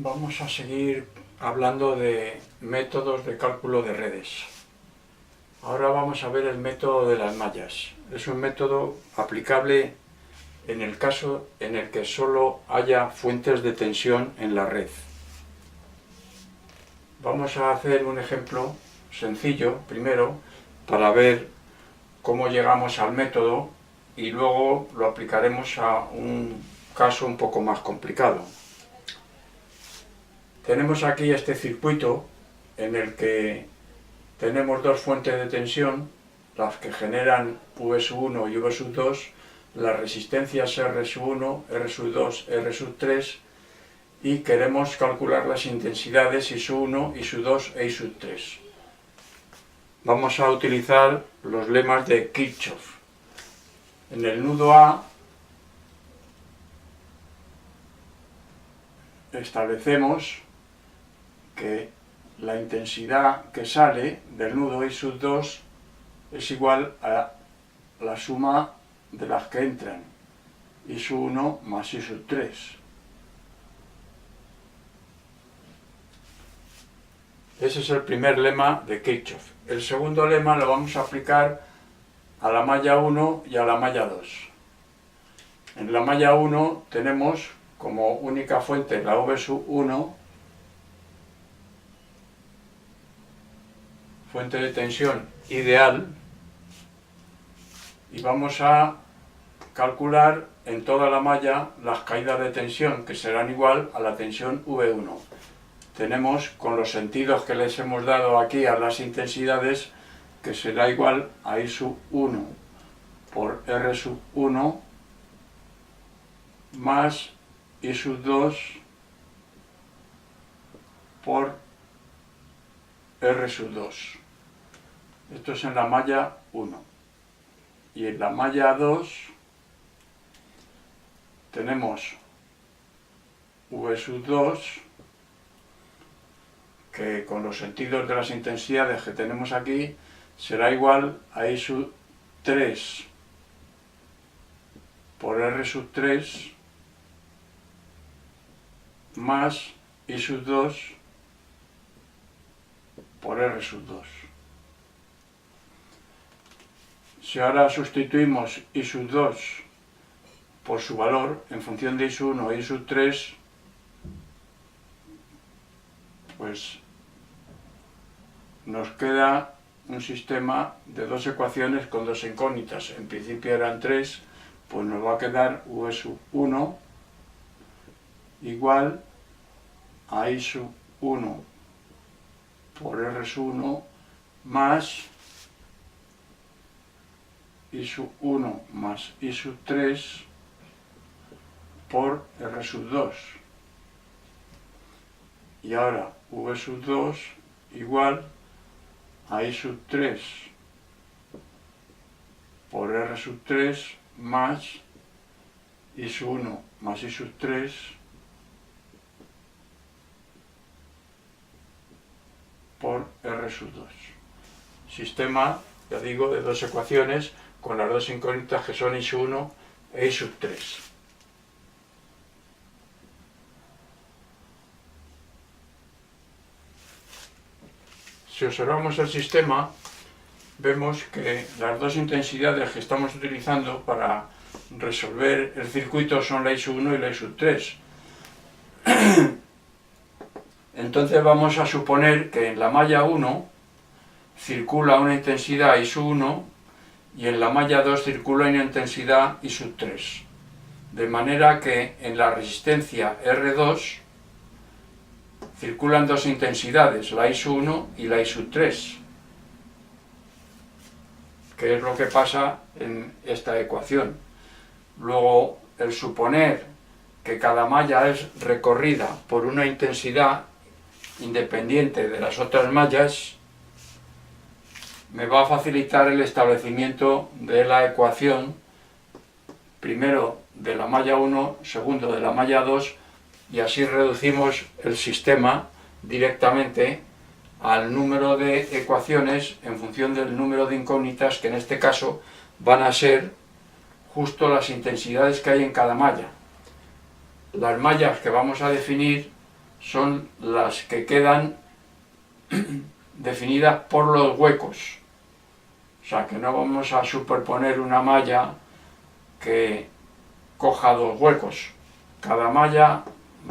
Vamos a seguir hablando de métodos de cálculo de redes. Ahora vamos a ver el método de las mallas. Es un método aplicable en el caso en el que solo haya fuentes de tensión en la red. Vamos a hacer un ejemplo sencillo primero para ver cómo llegamos al método y luego lo aplicaremos a un caso un poco más complicado. Tenemos aquí este circuito en el que tenemos dos fuentes de tensión, las que generan V1 y V2, las resistencias R1, R2, R3, y queremos calcular las intensidades I1, I2 e I3. Vamos a utilizar los lemas de Kirchhoff. En el nudo A establecemos que la intensidad que sale del nudo I2 es igual a la suma de las que entran, I1 más I3. Ese es el primer lema de Kirchhoff. El segundo lema lo vamos a aplicar a la malla 1 y a la malla 2. En la malla 1 tenemos como única fuente la V1, fuente de tensión ideal, y vamos a calcular en toda la malla las caídas de tensión, que serán igual a la tensión V1. Tenemos, con los sentidos que les hemos dado aquí a las intensidades, que será igual a I1 por R1 más I2 por R2. Esto es en la malla 1. Y en la malla 2 tenemos V2, que con los sentidos de las intensidades que tenemos aquí será igual a I3 por R3 más I2 por R2. Si ahora sustituimos I2 por su valor en función de I1 y I3, pues nos queda un sistema de dos ecuaciones con dos incógnitas. En principio eran tres, pues nos va a quedar V1 igual a I1 por R1 más I1 más I3 por R2. Y ahora V2 igual a I3 por R3 más I1 más I3 por R2. Sistema, ya digo, de dos ecuaciones con las dos incógnitas que son I1 e I3. Si observamos el sistema, vemos que las dos intensidades que estamos utilizando para resolver el circuito son la I1 y la I3. Entonces vamos a suponer que en la malla 1 circula una intensidad I1 y en la malla 2 circula una intensidad I3. De manera que en la resistencia R2 circulan dos intensidades, la I1 y la I3, que es lo que pasa en esta ecuación. Luego, el suponer que cada malla es recorrida por una intensidad independiente de las otras mallas me va a facilitar el establecimiento de la ecuación, primero de la malla 1, segundo de la malla 2, y así reducimos el sistema directamente al número de ecuaciones en función del número de incógnitas, que en este caso van a ser justo las intensidades que hay en cada malla. Las mallas que vamos a definir son las que quedan definidas por los huecos. O sea, que no vamos a superponer una malla que coja dos huecos. Cada malla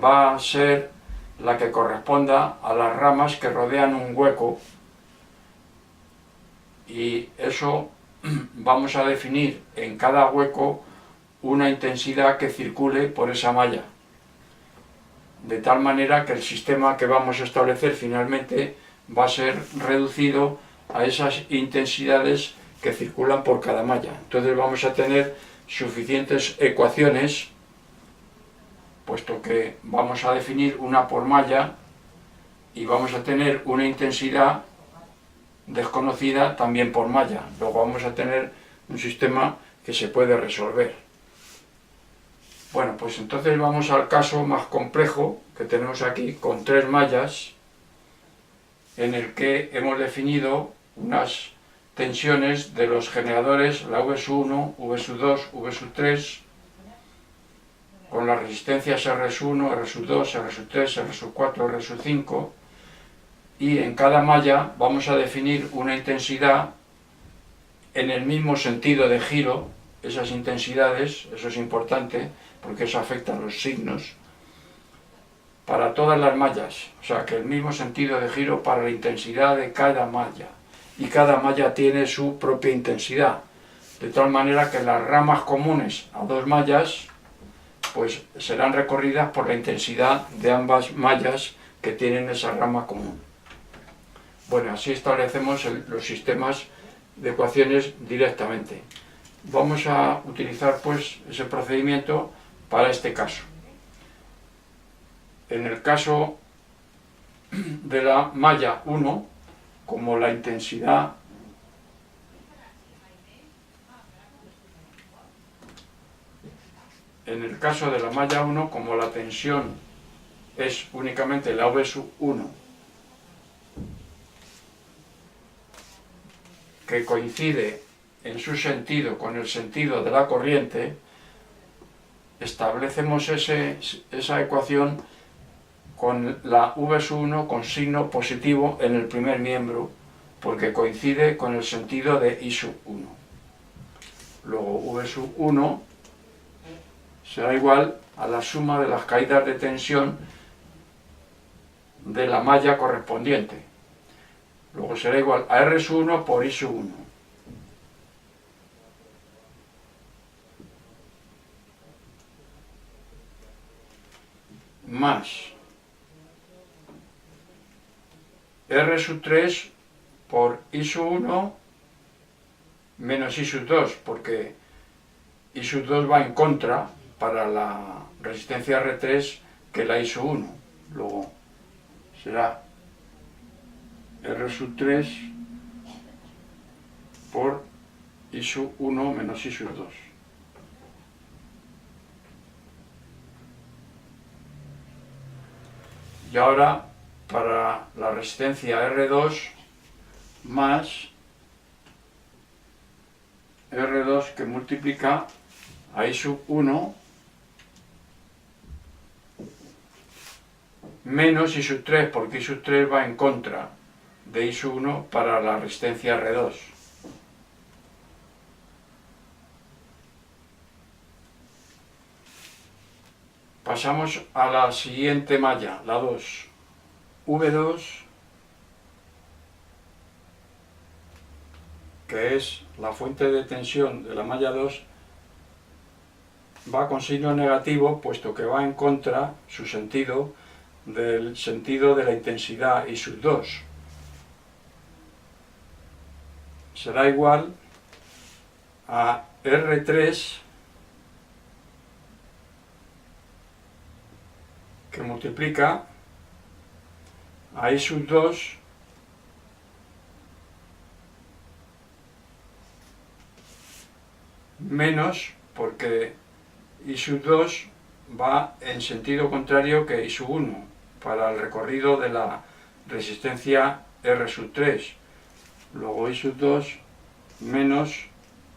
va a ser la que corresponda a las ramas que rodean un hueco, y eso vamos a definir en cada hueco una intensidad que circule por esa malla, de tal manera que el sistema que vamos a establecer finalmente va a ser reducido a esas intensidades que circulan por cada malla. Entonces vamos a tener suficientes ecuaciones, puesto que vamos a definir una por malla y vamos a tener una intensidad desconocida también por malla. Luego vamos a tener un sistema que se puede resolver. Bueno, pues entonces vamos al caso más complejo que tenemos aquí, con 3 mallas, en el que hemos definido unas tensiones de los generadores, la V1, V2, V3, con las resistencias R1, R2, R3, R4, R5, y en cada malla vamos a definir una intensidad en el mismo sentido de giro. Esas intensidades, eso es importante porque eso afecta a los signos, para todas las mallas, o sea que el mismo sentido de giro para la intensidad de cada malla, y cada malla tiene su propia intensidad, de tal manera que las ramas comunes a 2 mallas pues serán recorridas por la intensidad de ambas mallas que tienen esa rama común. Bueno, así establecemos los sistemas de ecuaciones directamente. Vamos a utilizar pues ese procedimiento para este caso. En el caso de la malla 1, como la intensidad como la tensión es únicamente la V1, que coincide en su sentido con el sentido de la corriente, establecemos esa ecuación con la V1 con signo positivo en el primer miembro, porque coincide con el sentido de I1. Luego V1 será igual a la suma de las caídas de tensión de la malla correspondiente. Luego será igual a R1 por I1. Más R3 por I1 menos I2, porque I2 va en contra para la resistencia R3 que la I1. Luego será R3 por I1 menos I2. Y ahora, para la resistencia R2 más R2 que multiplica a I1 menos I3, porque I3 va en contra de I1 para la resistencia R2. Pasamos a la siguiente malla, la 2. V2, que es la fuente de tensión de la malla 2, va con signo negativo, puesto que va en contra su sentido del sentido de la intensidad I2. Será igual a R3 que multiplica a I2 menos, porque I2 va en sentido contrario que I1 para el recorrido de la resistencia R3. Luego I2 menos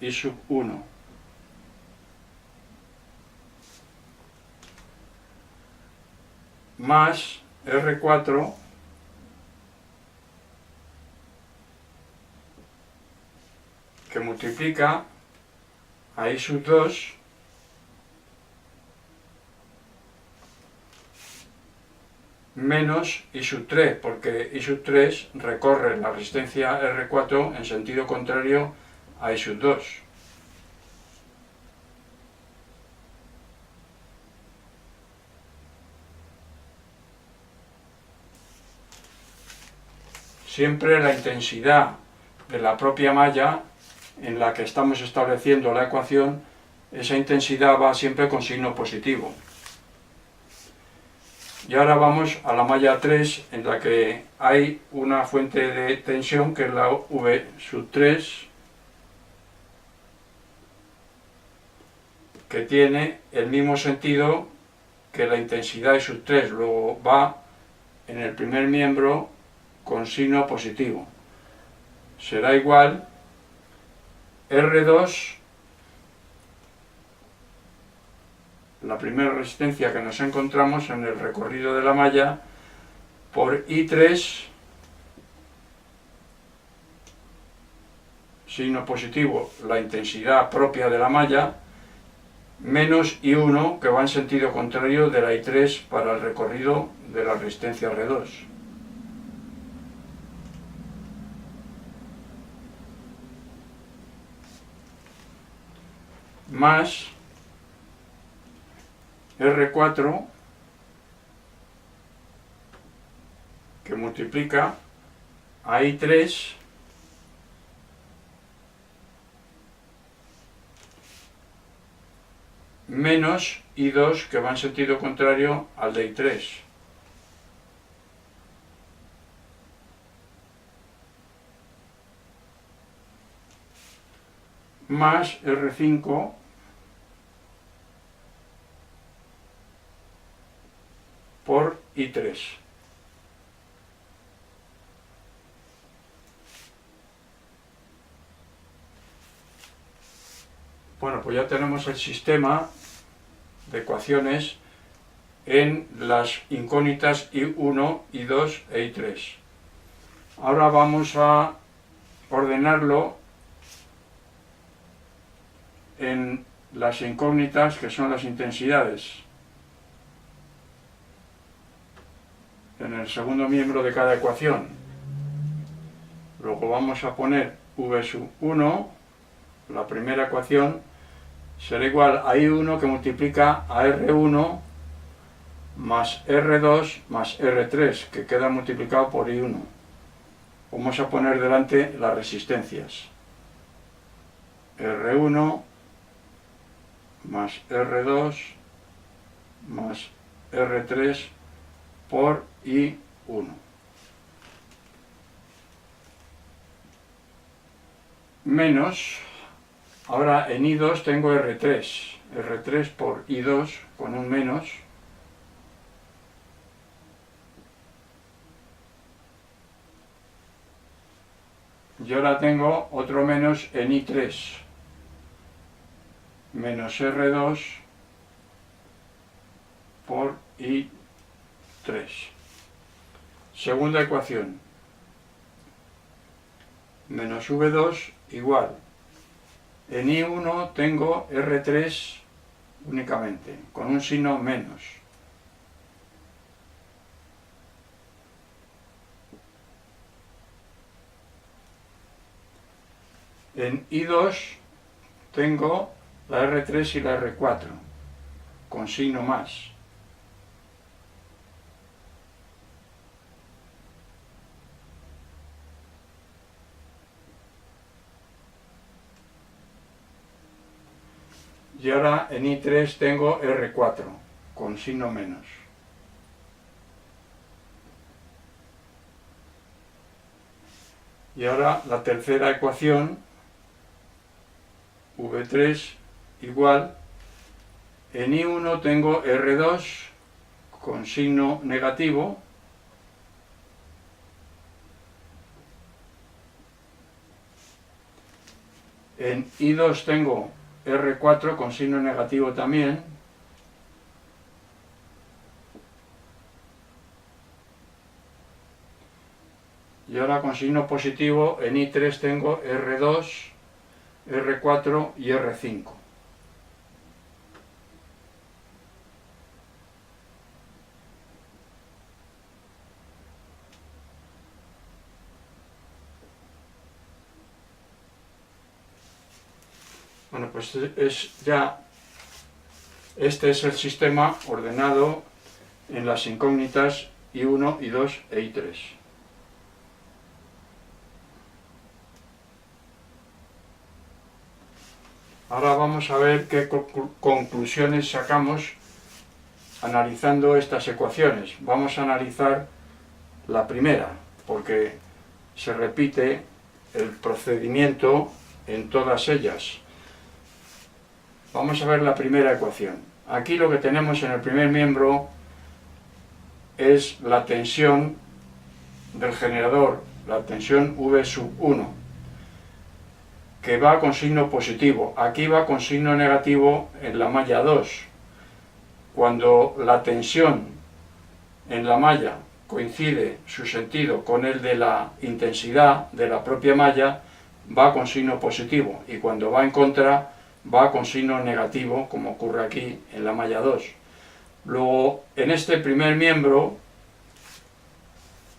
I1. Más R4 que multiplica a I sub 2 menos I sub 3, porque I sub 3 recorre la resistencia R4 en sentido contrario a I sub 2. Siempre la intensidad de la propia malla en la que estamos estableciendo la ecuación, esa intensidad va siempre con signo positivo. Y ahora vamos a la malla 3, en la que hay una fuente de tensión que es la V sub 3, que tiene el mismo sentido que la intensidad I sub 3, luego va en el primer miembro con signo positivo. Será igual R2, la primera resistencia que nos encontramos en el recorrido de la malla, por I3, signo positivo, la intensidad propia de la malla, menos I1, que va en sentido contrario de la I3 para el recorrido de la resistencia R2. Más R4 que multiplica a I3 menos I2 que va en sentido contrario al de I3. Más R5 por I3. Bueno, pues ya tenemos el sistema de ecuaciones en las incógnitas I1, I2 e I3. Ahora vamos a ordenarlo en las incógnitas, que son las intensidades, en el segundo miembro de cada ecuación. Luego vamos a poner V sub 1, la primera ecuación, será igual a I1 que multiplica a R1 más R2 más R3, que queda multiplicado por I1. Vamos a poner delante las resistencias. R1 más R2 más R3 por I1. Menos, ahora en I2 tengo R3. R3 por I2 con un menos. Y ahora tengo otro menos en I3. Menos R2 por I3. Segunda ecuación. Menos V2 igual. En I1 tengo R3 únicamente, con un signo menos. En I2 tengo la R3 y la R4, con signo más. Y ahora en I3 tengo R4, con signo menos. Y ahora la tercera ecuación, V3 igual, en I1 tengo R2 con signo negativo, en I2 tengo R4 con signo negativo también, y ahora con signo positivo en I3 tengo R2, R4 y R5. Bueno, pues este es el sistema ordenado en las incógnitas I1, I2 e I3. Ahora vamos a ver qué conclusiones sacamos analizando estas ecuaciones. Vamos a analizar la primera, porque se repite el procedimiento en todas ellas. Vamos a ver la primera ecuación. Aquí lo que tenemos en el primer miembro es la tensión del generador, la tensión V sub 1, que va con signo positivo. Aquí va con signo negativo en la malla 2. Cuando la tensión en la malla coincide su sentido con el de la intensidad de la propia malla, va con signo positivo, y cuando va en contra va con signo negativo, como ocurre aquí en la malla 2. Luego, en este primer miembro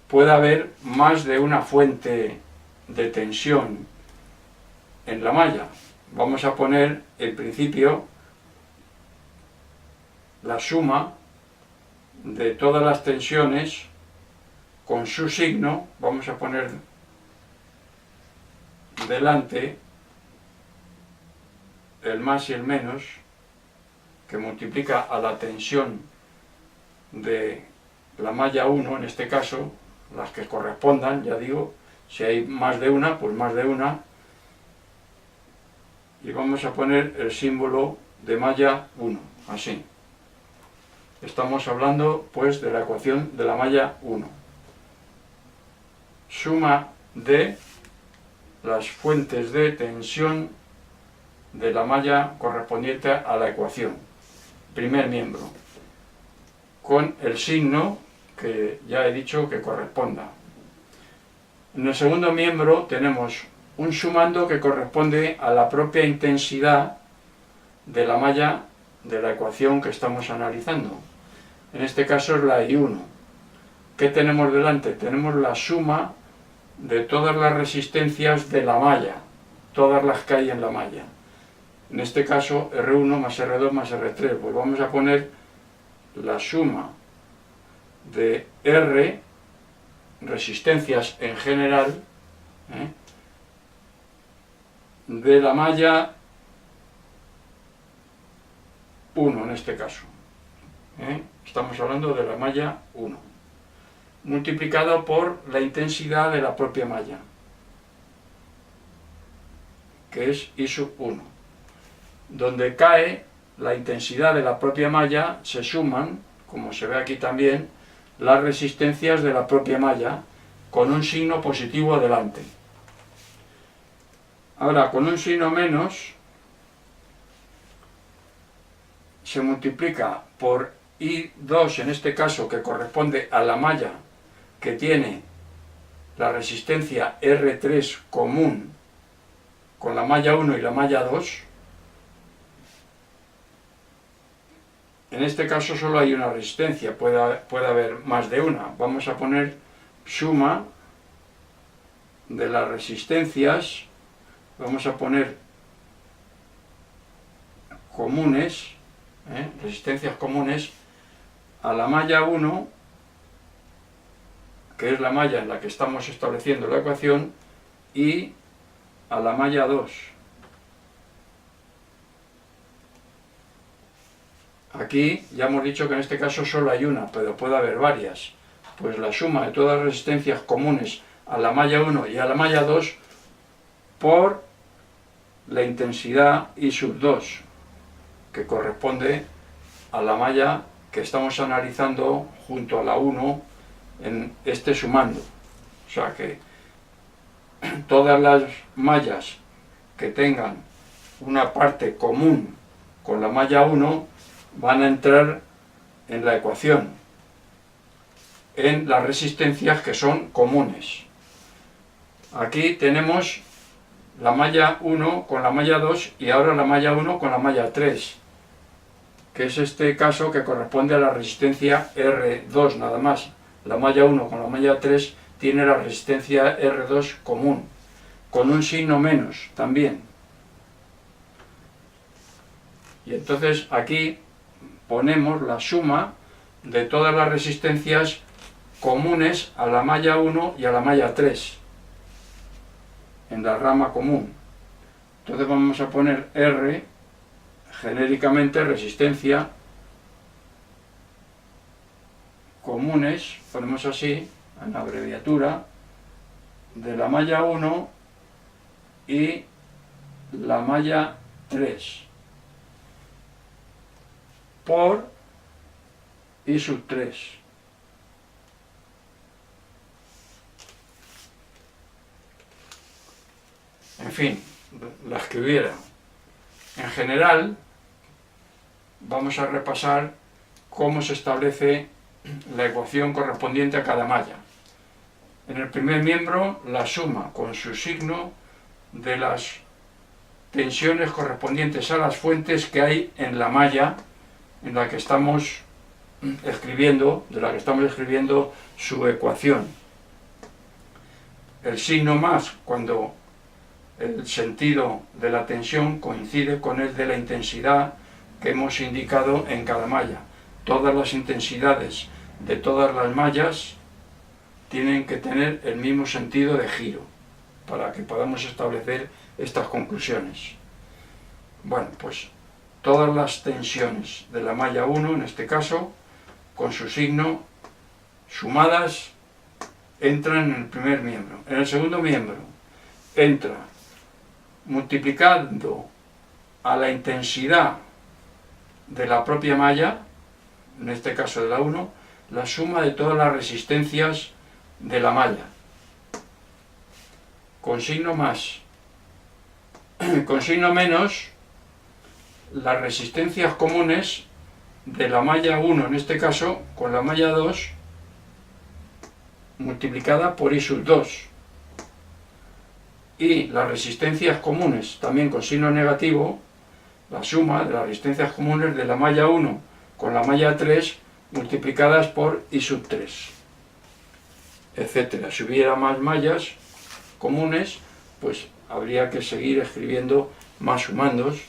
puede haber más de una fuente de tensión en la malla. Vamos a poner en principio la suma de todas las tensiones con su signo. Vamos a poner delante el más y el menos, que multiplica a la tensión de la malla 1, en este caso, las que correspondan, ya digo, si hay más de una, pues más de una, y vamos a poner el símbolo de malla 1, así. Estamos hablando, pues, de la ecuación de la malla 1. Suma de las fuentes de tensión de la malla correspondiente a la ecuación. Primer miembro. Con el signo que ya he dicho que corresponda. En el segundo miembro tenemos un sumando que corresponde a la propia intensidad de la malla de la ecuación que estamos analizando. En este caso es la I1. ¿Qué tenemos delante? Tenemos la suma de todas las resistencias de la malla, todas las que hay en la malla. En este caso R1 más R2 más R3. Pues vamos a poner la suma de R, resistencias en general, de la malla 1 en este caso. Estamos hablando de la malla 1, multiplicado por la intensidad de la propia malla, que es I sub 1. Donde cae la intensidad de la propia malla, se suman, como se ve aquí también, las resistencias de la propia malla, con un signo positivo adelante. Ahora, con un signo menos, se multiplica por I2, en este caso, que corresponde a la malla que tiene la resistencia R3 común con la malla 1 y la malla 2. En este caso solo hay una resistencia, puede haber más de una. Vamos a poner suma de las resistencias, vamos a poner comunes, resistencias comunes, a la malla 1, que es la malla en la que estamos estableciendo la ecuación, y a la malla 2. Aquí ya hemos dicho que en este caso solo hay una, pero puede haber varias. Pues la suma de todas las resistencias comunes a la malla 1 y a la malla 2 por la intensidad I sub 2, que corresponde a la malla que estamos analizando junto a la 1 en este sumando. O sea que todas las mallas que tengan una parte común con la malla 1 van a entrar en la ecuación, en las resistencias que son comunes. Aquí tenemos la malla 1 con la malla 2 y ahora la malla 1 con la malla 3, que es este caso que corresponde a la resistencia R2 nada más. La malla 1 con la malla 3 tiene la resistencia R2 común, con un signo menos también. Y entonces aquí ponemos la suma de todas las resistencias comunes a la malla 1 y a la malla 3 en la rama común. Entonces vamos a poner R, genéricamente resistencia comunes, ponemos así, en la abreviatura, de la malla 1 y la malla 3 por I sub 3. En fin, las que hubiera. En general, vamos a repasar cómo se establece la ecuación correspondiente a cada malla. En el primer miembro, la suma con su signo de las tensiones correspondientes a las fuentes que hay en la malla en la que estamos escribiendo, su ecuación. El signo más cuando el sentido de la tensión coincide con el de la intensidad que hemos indicado en cada malla. Todas las intensidades de todas las mallas tienen que tener el mismo sentido de giro para que podamos establecer estas conclusiones. Bueno, pues todas las tensiones de la malla 1, en este caso, con su signo, sumadas, entran en el primer miembro. En el segundo miembro entra multiplicando a la intensidad de la propia malla, en este caso de la 1, la suma de todas las resistencias de la malla, con signo más. Con signo menos, las resistencias comunes de la malla 1, en este caso, con la malla 2, multiplicada por I sub 2. Y las resistencias comunes, también con signo negativo, la suma de las resistencias comunes de la malla 1 con la malla 3, multiplicadas por I sub 3, etcétera. Si hubiera más mallas comunes, pues habría que seguir escribiendo más sumandos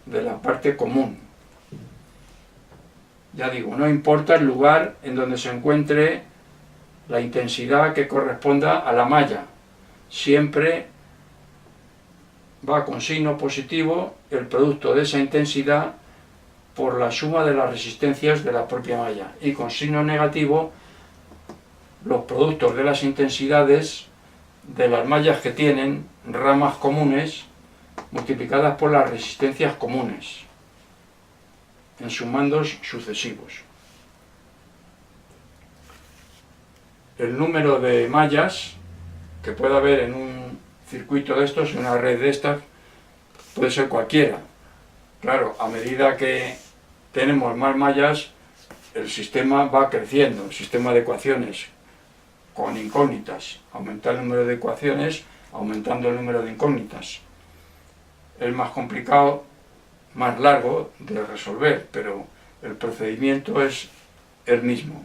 de la parte común. Ya digo, no importa el lugar en donde se encuentre la intensidad que corresponda a la malla, siempre va con signo positivo el producto de esa intensidad por la suma de las resistencias de la propia malla, y con signo negativo los productos de las intensidades de las mallas que tienen ramas comunes multiplicadas por las resistencias comunes en sumandos sucesivos. El número de mallas que pueda haber en un circuito de estos, en una red de estas, puede ser cualquiera. Claro, a medida que tenemos más mallas, el sistema va creciendo, el sistema de ecuaciones, con incógnitas. Aumenta el número de ecuaciones, aumentando el número de incógnitas. Es más complicado, más largo de resolver, pero el procedimiento es el mismo.